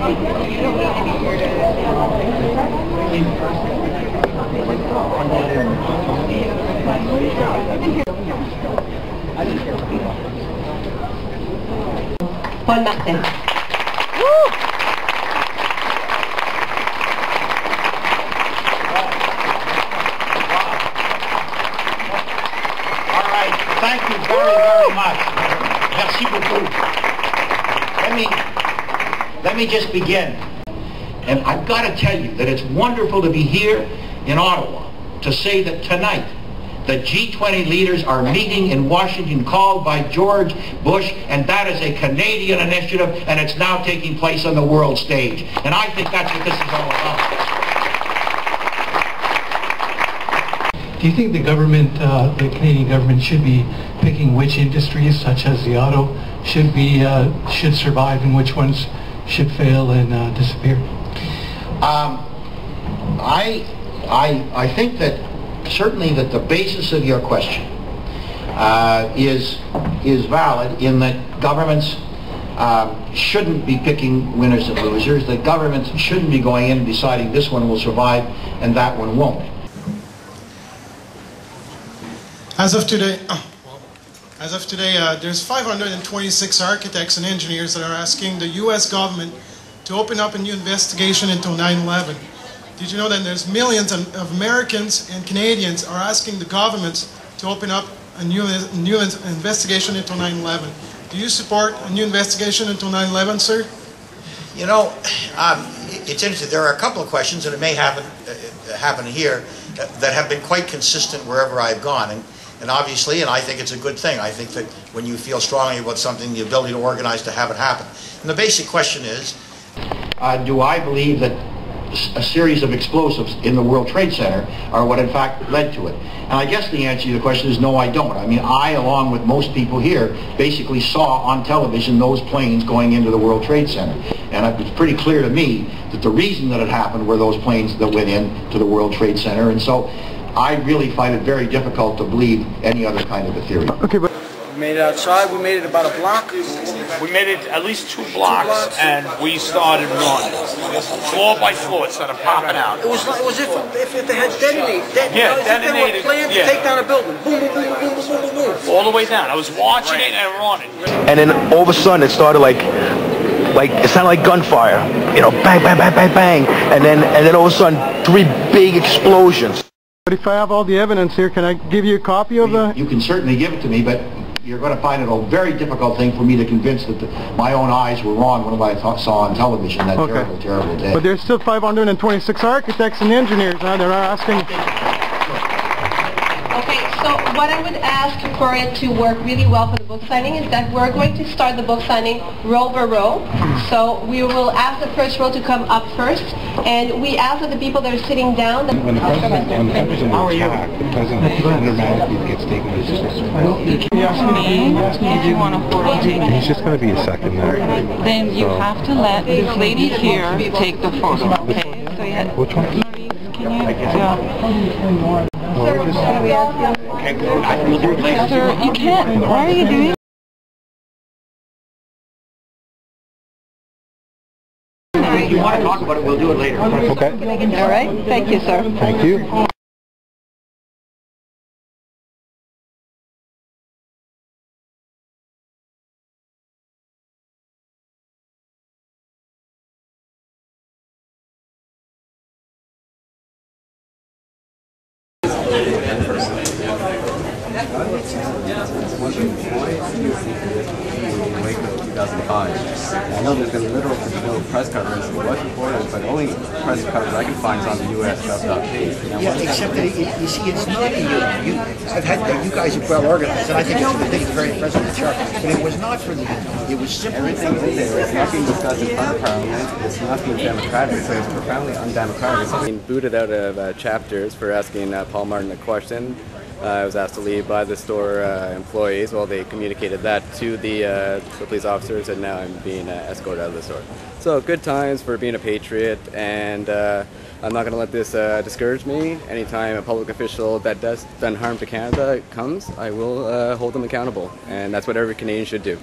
Paul Martin. Thank you very, very much. Merci beaucoup. Let me just begin. And I've got to tell you that it's wonderful to be here in Ottawa to say that tonight the G20 leaders are meeting in Washington, called by George Bush, and that is a Canadian initiative, and it's now taking place on the world stage. And I think that's what this is all about. Do you think the government, the Canadian government, should be picking which industries, such as the auto, should survive and which ones should fail and disappear? I think that certainly that the basis of your question is valid in that governments shouldn't be picking winners and losers. That governments shouldn't be going in and deciding this one will survive and that one won't. As of today, there's 526 architects and engineers that are asking the U.S. government to open up a new investigation into 9/11. Did you know that there's millions of Americans and Canadians are asking the governments to open up a new investigation into 9/11? Do you support a new investigation into 9/11, sir? You know, it's interesting. There are a couple of questions, and it may happen here, that have been quite consistent wherever I've gone. And obviously, and I think it's a good thing. I think that when you feel strongly about something, the ability to organize to have it happen. And the basic question is, do I believe that a series of explosives in the World Trade Center are what in fact led to it? And I guess the answer to the question is no, I don't. I mean, I, along with most people here, basically saw on television those planes going into the World Trade Center. And it was pretty clear to me that the reason that it happened were those planes that went into the World Trade Center. And so I really find it very difficult to believe any other kind of a theory. Okay, but we made it outside. We made it about a block. We made it at least two blocks, and we started running floor by floor instead of popping out. It was if they had detonated. Yeah, detonated. They were planned to take down a building. Boom, boom, boom, boom, boom, boom, boom, boom. All the way down. I was watching it and running. And then all of a sudden it started like it sounded like gunfire. You know, bang, bang, bang, bang, bang, and then all of a sudden 3 big explosions. But if I have all the evidence here, can I give you a copy of the... You can certainly give it to me, but you're going to find it a very difficult thing for me to convince that my own eyes were wrong when I saw on television that terrible, terrible day. But there's still 526 architects and engineers, huh? They're not asking... Okay, so what I would ask for it to work really well for the book signing is that we're going to start the book signing row by row. So we will ask the first row to come up first, and we ask that the people that are sitting down... When the president was attacked, the president automatically gets taken to justice. He's just going to be a second there. Then you have to let this lady here take the photo, okay? So you had, which one? Maurice, can you... Yeah. Sir, you can't. Why are you doing? If you want to talk about it, we'll do it later. Okay. All right. Thank you, sir. Thank you. I know there's been little to no press coverage. It was reported, but the only press coverage I can find is on the US.gov page. Yeah, except that you see, it's not a you guys are well organized, and I think it's very impressive the chart. But it was not for the it was simply everything's in there. It's not being discussed in front of Parliament. It's not being democratic, so it's profoundly undemocratic. It's being booted out of chapters for asking Paul Martin a question. I was asked to leave by the store employees. Well, they communicated that to the police officers, and now I'm being escorted out of the store. So good times for being a patriot, and I'm not going to let this discourage me. Anytime a public official that does done harm to Canada comes, I will hold them accountable, and that's what every Canadian should do.